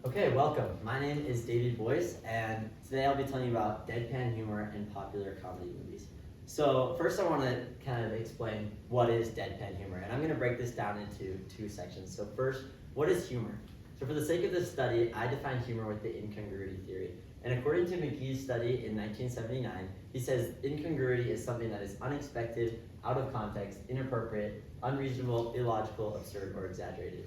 Okay, welcome. My name is Davey Boyce, and today I'll be telling you about deadpan humor in popular comedy movies. So first I want to kind of explain what is deadpan humor, and I'm going to break this down into two sections. So first, what is humor? So for the sake of this study, I define humor with the incongruity theory. And according to McGee's study in 1979, he says incongruity is something that is unexpected, out of context, inappropriate, unreasonable, illogical, absurd, or exaggerated.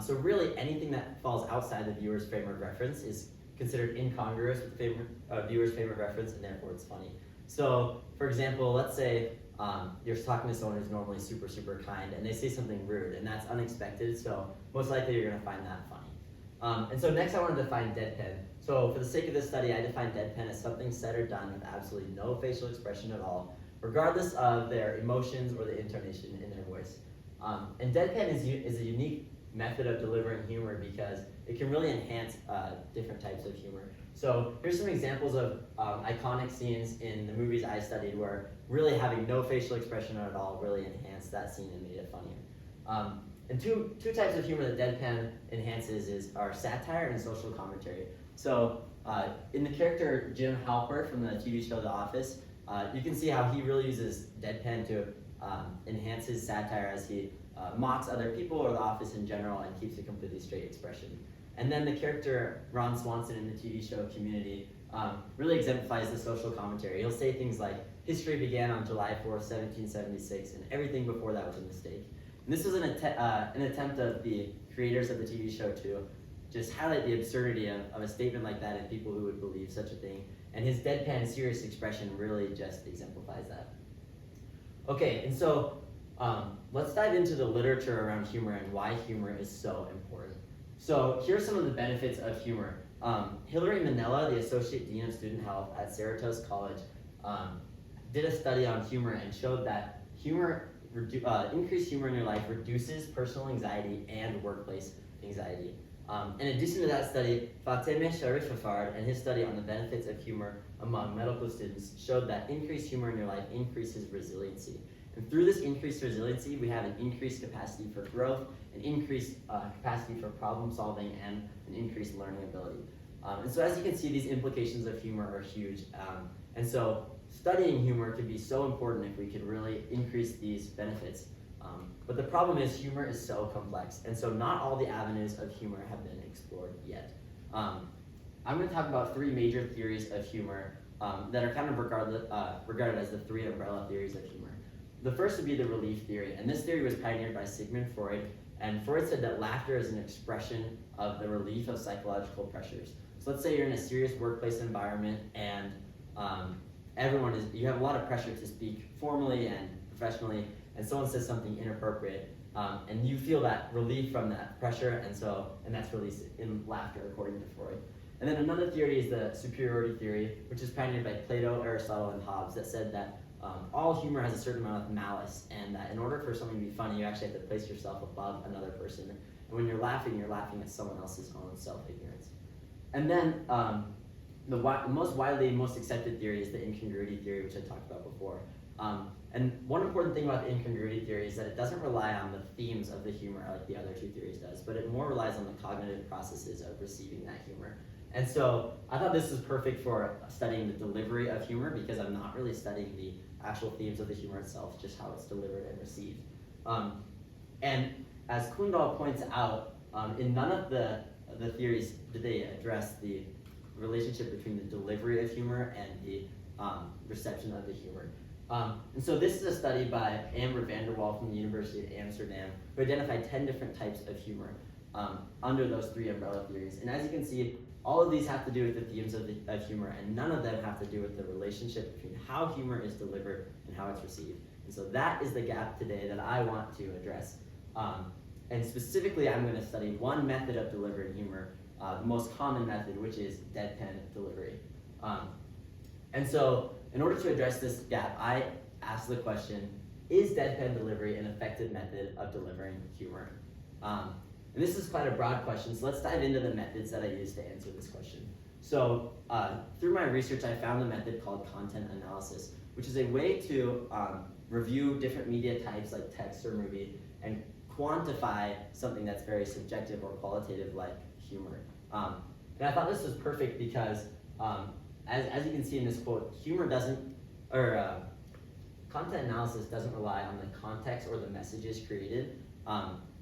So really anything that falls outside the viewer's frame of reference is considered incongruous with the viewer's frame of reference, and therefore it's funny. So for example, let's say you're talking to someone who's normally super, super kind, and they say something rude, and that's unexpected, so most likely you're going to find that funny. And so next I want to define deadpan. So for the sake of this study, I define deadpan as something said or done with absolutely no facial expression at all, regardless of their emotions or the intonation in their voice. And deadpan is a unique method of delivering humor because it can really enhance different types of humor. So here's some examples of iconic scenes in the movies I studied where really having no facial expression at all really enhanced that scene and made it funnier. And two types of humor that deadpan enhances are satire and social commentary. So in the character Jim Halpert from the TV show The Office, you can see how he really uses deadpan to enhance his satire as he mocks other people or the office in general and keeps a completely straight expression. And then the character Ron Swanson in the TV show Community really exemplifies the social commentary. He'll say things like, history began on July 4th, 1776, and everything before that was a mistake. And this was an attempt of the creators of the TV show to just highlight the absurdity of a statement like that and people who would believe such a thing. And his deadpan, serious expression really just exemplifies that. Okay, and so let's dive into the literature around humor and why humor is so important. So here's some of the benefits of humor. Hilary Manella, the Associate Dean of Student Health at Cerritos College, did a study on humor and showed that increased humor in your life reduces personal anxiety and workplace anxiety. In addition to that study, Fateme Sharifafard and his study on the benefits of humor among medical students showed that increased humor in your life increases resiliency. And through this increased resiliency, we have an increased capacity for growth, an increased capacity for problem solving, and an increased learning ability. And so as you can see, these implications of humor are huge. And so studying humor could be so important if we could really increase these benefits. But the problem is humor is so complex, and so not all the avenues of humor have been explored yet. I'm going to talk about three major theories of humor that are kind of regarded as the three umbrella theories of humor. The first would be the relief theory, and this theory was pioneered by Sigmund Freud, and Freud said that laughter is an expression of the relief of psychological pressures. So let's say you're in a serious workplace environment and you have a lot of pressure to speak formally and professionally, and someone says something inappropriate, and you feel that relief from that pressure, and that's released in laughter, according to Freud. And then another theory is the superiority theory, which is pioneered by Plato, Aristotle, and Hobbes, that said that all humor has a certain amount of malice, and that in order for something to be funny, you actually have to place yourself above another person. And when you're laughing at someone else's own self-ignorance. And then the most widely, most accepted theory is the incongruity theory, which I talked about before. And one important thing about the incongruity theory is that it doesn't rely on the themes of the humor like the other two theories does, but it more relies on the cognitive processes of receiving that humor. And so I thought this was perfect for studying the delivery of humor because I'm not really studying the actual themes of the humor itself, just how it's delivered and received. And as Kundal points out, in none of the theories did they address the relationship between the delivery of humor and the reception of the humor. And so this is a study by Amber Vanderwall from the University of Amsterdam who identified 10 different types of humor under those three umbrella theories. And as you can see, all of these have to do with the themes of humor, and none of them have to do with the relationship between how humor is delivered and how it's received. And so that is the gap today that I want to address. And specifically, I'm going to study one method of delivering humor, the most common method, which is deadpan delivery. And so in order to address this gap, I asked the question, is deadpan delivery an effective method of delivering humor? And this is quite a broad question, so let's dive into the methods that I use to answer this question. So through my research, I found a method called content analysis, which is a way to review different media types like text or movie and quantify something that's very subjective or qualitative like humor. And I thought this was perfect because, as you can see in this quote, humor doesn't, or content analysis doesn't rely on the context or the messages created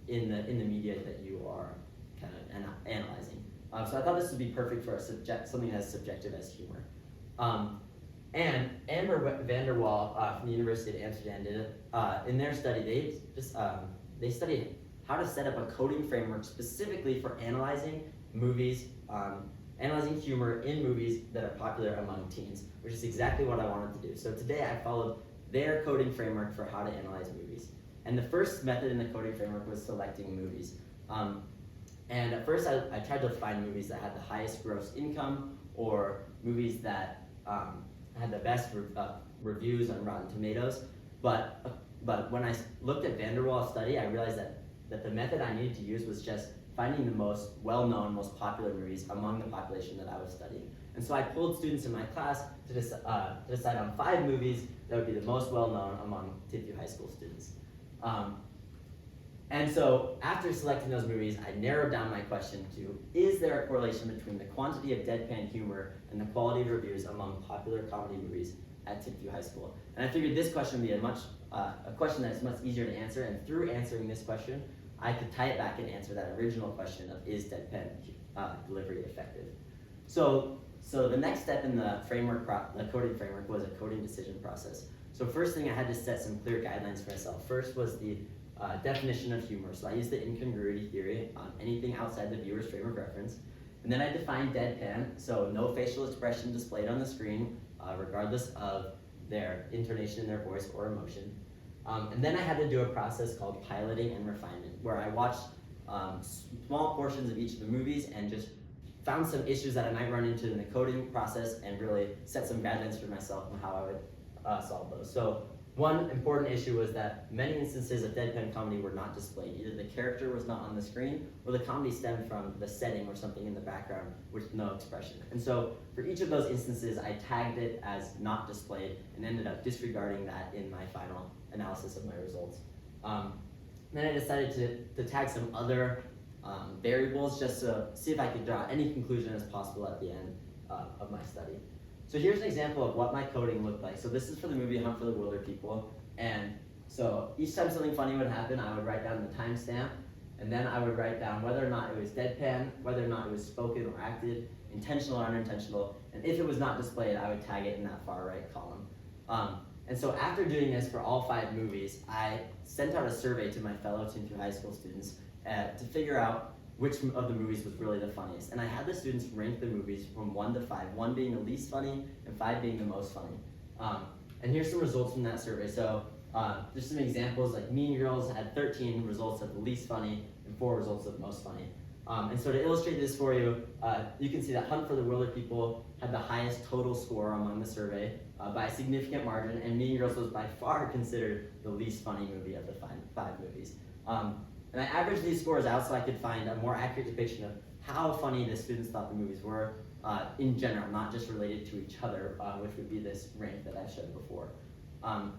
in the media that you are kind of analyzing. So I thought this would be perfect for something as subjective as humor. And Amber van der Waal from the University of Amsterdam did it. In their study, they studied how to set up a coding framework specifically for analyzing movies, analyzing humor in movies that are popular among teens, which is exactly what I wanted to do. So today I followed their coding framework for how to analyze movies. And the first method in the coding framework was selecting movies. And at first I tried to find movies that had the highest gross income, or movies that had the best reviews on Rotten Tomatoes. But when I looked at van der Waal's study, I realized that the method I needed to use was just finding the most well-known, most popular movies among the population that I was studying. And so I pulled students in my class to decide on 5 movies that would be the most well-known among Timpview High School students. And so after selecting those movies, I narrowed down my question to, is there a correlation between the quantity of deadpan humor and the quality of reviews among popular comedy movies at Timpview High School? And I figured this question would be a question that's much easier to answer, and through answering this question, I could tie it back and answer that original question of, is deadpan delivery effective? So the next step in the coding framework was a coding decision process. So first thing, I had to set some clear guidelines for myself. First was the definition of humor. So I used the incongruity theory on anything outside the viewer's frame of reference. And then I defined deadpan, so no facial expression displayed on the screen, regardless of their intonation in their voice or emotion. And then I had to do a process called piloting and refinement, where I watched small portions of each of the movies and just found some issues that I might run into in the coding process and really set some guidelines for myself on how I would solve those. So one important issue was that many instances of deadpan comedy were not displayed. Either the character was not on the screen, or the comedy stemmed from the setting or something in the background with no expression. And so for each of those instances, I tagged it as not displayed and ended up disregarding that in my final analysis of my results. Then I decided to tag some other variables just to see if I could draw any conclusion as possible at the end of my study. So here's an example of what my coding looked like. So this is for the movie Hunt for the Wilder People. And so each time something funny would happen, I would write down the timestamp, and then I would write down whether or not it was deadpan, whether or not it was spoken or acted, intentional or unintentional, and if it was not displayed, I would tag it in that far right column. And so after doing this for all 5 movies, I sent out a survey to my fellow Timpview High School students to figure out which of the movies was really the funniest. And I had the students rank the movies from 1 to 5, 1 being the least funny and 5 being the most funny. And here's some results from that survey. So there's some examples, like Mean Girls had 13 results of the least funny and 4 results of most funny. And so to illustrate this for you, you can see that Hunt for the Wilder People had the highest total score among the survey by a significant margin, and Mean Girls was by far considered the least funny movie of the 5 movies. And I averaged these scores out so I could find a more accurate depiction of how funny the students thought the movies were in general, not just related to each other, which would be this rank that I showed before. And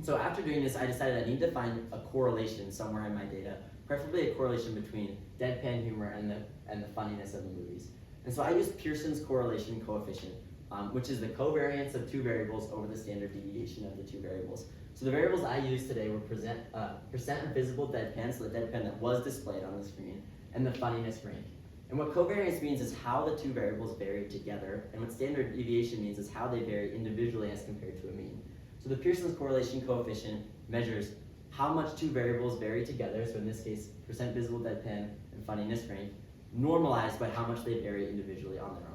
so after doing this, I decided I need to find a correlation somewhere in my data, preferably a correlation between deadpan humor and the funniness of the movies. And so I used Pearson's correlation coefficient, which is the covariance of 2 variables over the standard deviation of the 2 variables. So the variables I used today were percent of visible deadpan, so the deadpan that was displayed on the screen, and the funniness rank. And what covariance means is how the 2 variables vary together, and what standard deviation means is how they vary individually as compared to a mean. So the Pearson's correlation coefficient measures how much 2 variables vary together, so in this case, percent visible deadpan and funniness rank, normalized by how much they vary individually on their own.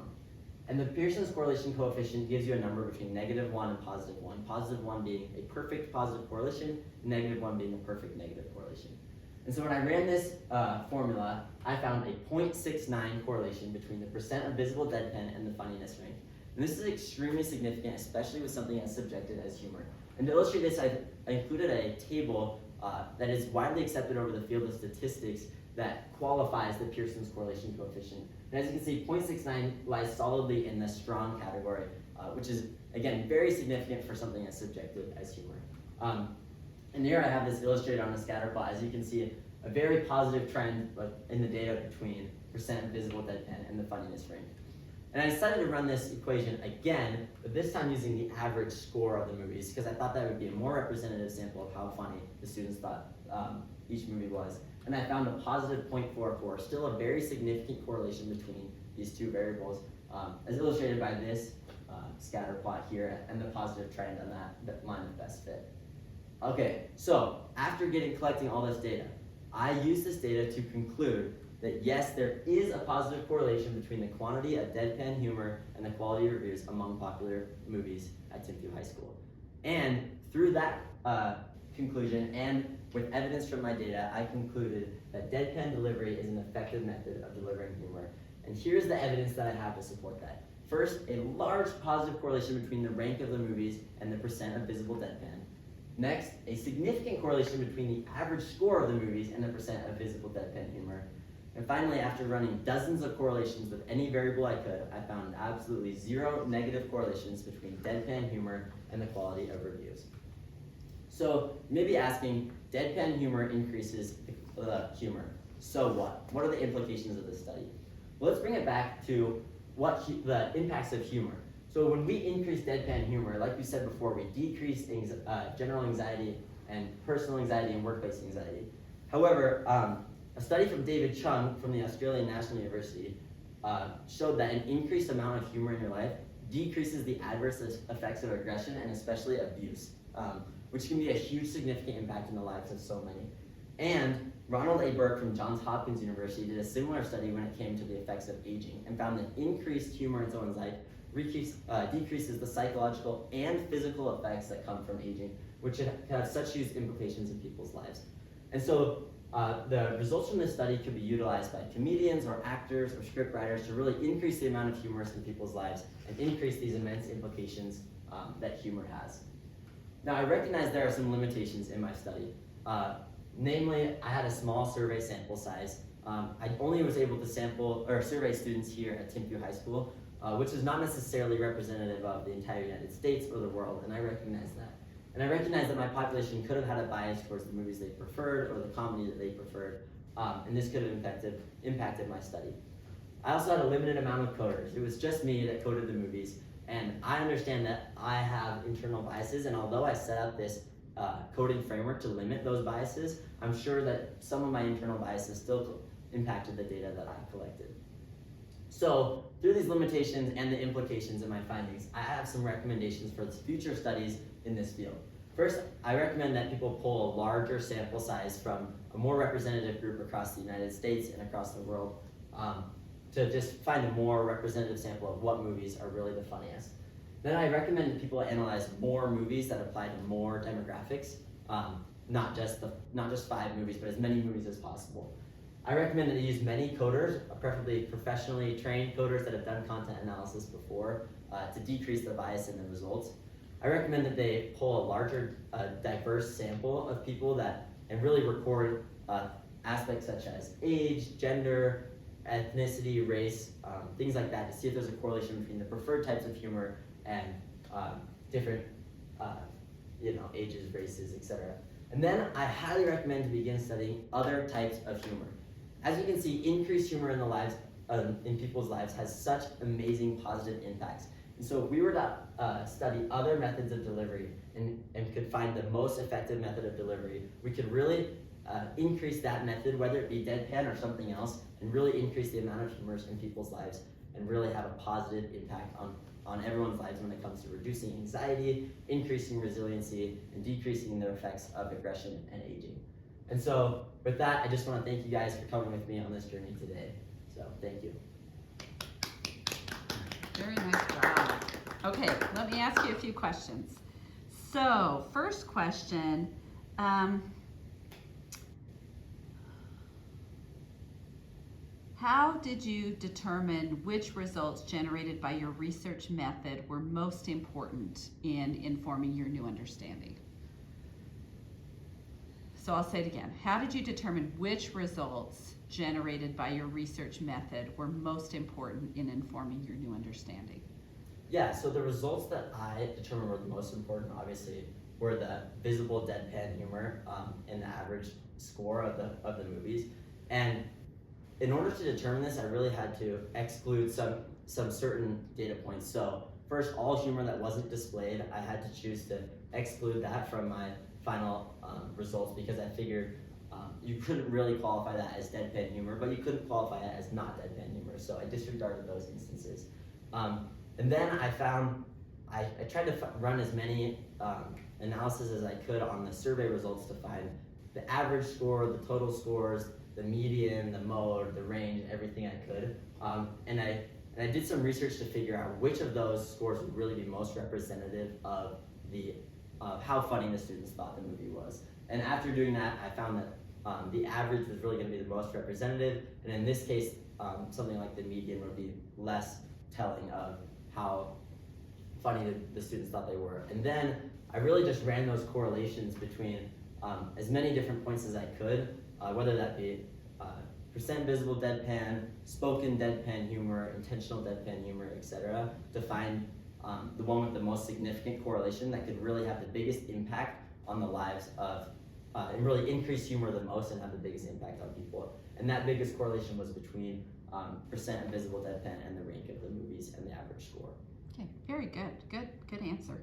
And the Pearson's correlation coefficient gives you a number between -1 and +1, +1 being a perfect positive correlation, and -1 being a perfect negative correlation. And so when I ran this formula, I found a 0.69 correlation between the percent of visible deadpan and the funniness rank. And this is extremely significant, especially with something as subjective as humor. And to illustrate this, I included a table that is widely accepted over the field of statistics that qualifies the Pearson's correlation coefficient. And as you can see, 0.69 lies solidly in the strong category, which is, again, very significant for something as subjective as humor. And here I have this illustrated on a scatter plot. As you can see, a very positive trend in the data between percent visible deadpan, and the funniness rank. And I decided to run this equation again, but this time using the average score of the movies, because I thought that would be a more representative sample of how funny the students thought each movie was. And I found a positive 0.44, still a very significant correlation between these two variables, as illustrated by this scatter plot here and the positive trend on that line of best fit. Okay, so after collecting all this data, I used this data to conclude that yes, there is a positive correlation between the quantity of deadpan humor and the quality of reviews among popular movies at Timpview High School. And through that conclusion and with evidence from my data, I concluded that deadpan delivery is an effective method of delivering humor. And here's the evidence that I have to support that. First, a large positive correlation between the rank of the movies and the percent of visible deadpan. Next, a significant correlation between the average score of the movies and the percent of visible deadpan humor. And finally, after running dozens of correlations with any variable I could, I found absolutely 0 negative correlations between deadpan humor and the quality of reviews. So you may be asking, deadpan humor increases the humor. So what? What are the implications of this study? Well, let's bring it back to the impacts of humor. So when we increase deadpan humor, like we said before, we decrease general anxiety and personal anxiety and workplace anxiety. However, a study from David Chung from the Australian National University showed that an increased amount of humor in your life decreases the adverse effects of aggression and especially abuse, which can be a huge significant impact in the lives of so many. And Ronald A. Burke from Johns Hopkins University did a similar study when it came to the effects of aging and found that increased humor in someone's life decreases the psychological and physical effects that come from aging, which have such huge implications in people's lives. And so the results from this study could be utilized by comedians or actors or scriptwriters to really increase the amount of humor in people's lives and increase these immense implications that humor has. Now, I recognize there are some limitations in my study. Namely, I had a small survey sample size. I only was able to survey students here at Timpview High School, which is not necessarily representative of the entire United States or the world, and I recognize that. And I recognize that my population could have had a bias towards the movies they preferred or the comedy that they preferred, and this could have impacted my study. I also had a limited amount of coders. It was just me that coded the movies, and I understand that I have internal biases, and although I set up this coding framework to limit those biases, I'm sure that some of my internal biases still impacted the data that I collected. So through these limitations and the implications in my findings, I have some recommendations for future studies in this field. First, I recommend that people pull a larger sample size from a more representative group across the United States and across the world to just find a more representative sample of what movies are really the funniest. Then I recommend that people analyze more movies that apply to more demographics, not just 5 movies, but as many movies as possible. I recommend that they use many coders, preferably professionally trained coders that have done content analysis before, to decrease the bias in the results. I recommend that they pull a larger, diverse sample of people and really record aspects such as age, gender, ethnicity, race, things like that, to see if there's a correlation between the preferred types of humor and different ages, races, etc. And then I highly recommend to begin studying other types of humor. As you can see, increased humor in people's lives has such amazing positive impacts. And so if we were to study other methods of delivery and could find the most effective method of delivery, we could really increase that method, whether it be deadpan or something else, and really increase the amount of humor in people's lives and really have a positive impact on everyone's lives when it comes to reducing anxiety, increasing resiliency, and decreasing the effects of aggression and aging. And so with that, I just want to thank you guys for coming with me on this journey today. So thank you. Very nice job. Okay, let me ask you a few questions. So first question, how did you determine which results generated by your research method were most important in informing your new understanding? So I'll say it again. How did you determine which results generated by your research method were most important in informing your new understanding? Yeah, so the results that I determined were the most important, obviously, were the visible deadpan humor and the average score of the movies. And in order to determine this, I really had to exclude some certain data points. So first, all humor that wasn't displayed, I had to choose to exclude that from my final results, because I figured you couldn't really qualify that as deadpan humor, but you couldn't qualify it as not deadpan humor. So I disregarded those instances. And then I tried to run as many analysis as I could on the survey results to find the average score, the total scores, the median, the mode, the range, everything I could. And I did some research to figure out which of those scores would really be most representative of how funny the students thought the movie was. And after doing that, I found that the average was really going to be the most representative, and in this case, something like the median would be less telling of how funny the students thought they were. And then I really just ran those correlations between as many different points as I could, whether that be percent visible deadpan, spoken deadpan humor, intentional deadpan humor, etc., to find the one with the most significant correlation that could really have the biggest impact on the lives of, and really increase humor the most and have the biggest impact on people. And that biggest correlation was between percent visible deadpan and the rank of the movies and the average score. Okay, very good. Good answer.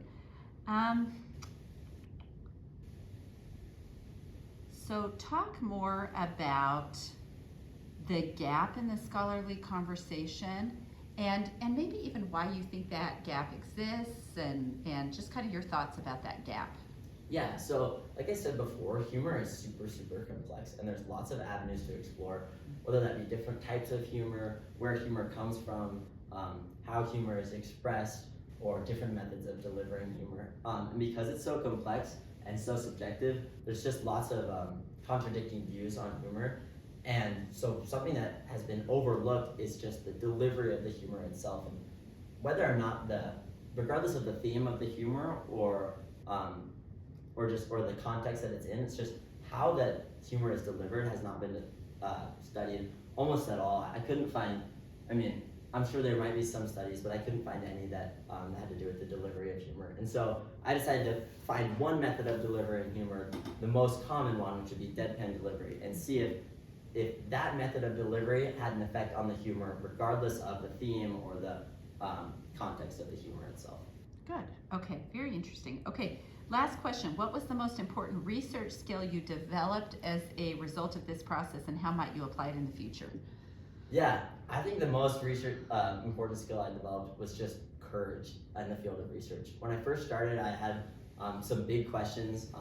So talk more about the gap in the scholarly conversation, and maybe even why you think that gap exists, and just kind of your thoughts about that gap. Yeah, so like I said before, humor is super complex, and there's lots of avenues to explore, whether that be different types of humor, where humor comes from, how humor is expressed, or different methods of delivering humor. And because it's so complex and so subjective, there's just lots of contradicting views on humor. And so something that has been overlooked is just the delivery of the humor itself, and whether or not regardless of the theme of the humor or the context that it's in, it's just how that humor is delivered has not been studied almost at all. I couldn't find, I'm sure there might be some studies, but I couldn't find any that had to do with the delivery of humor. And so I decided to find one method of delivering humor, the most common one, which would be deadpan delivery, and see if that method of delivery had an effect on the humor, regardless of the theme or the context of the humor itself. Good. Okay, very interesting. Okay, last question. What was the most important research skill you developed as a result of this process, and how might you apply it in the future? Yeah, I think the most important skill I developed was just courage in the field of research. When I first started, I had some big questions,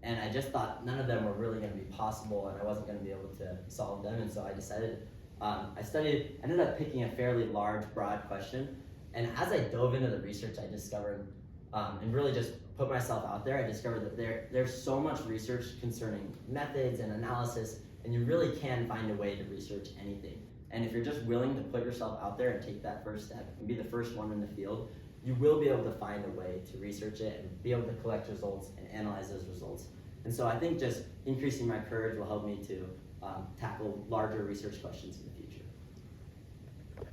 and I just thought none of them were really going to be possible, and I wasn't going to be able to solve them. And so I decided, ended up picking a fairly large, broad question. And as I dove into the research, I discovered, and really just put myself out there, I discovered that there's so much research concerning methods and analysis, and you really can find a way to research anything. And if you're just willing to put yourself out there and take that first step and be the first one in the field, you will be able to find a way to research it and be able to collect results and analyze those results. And so I think just increasing my courage will help me to tackle larger research questions in the future.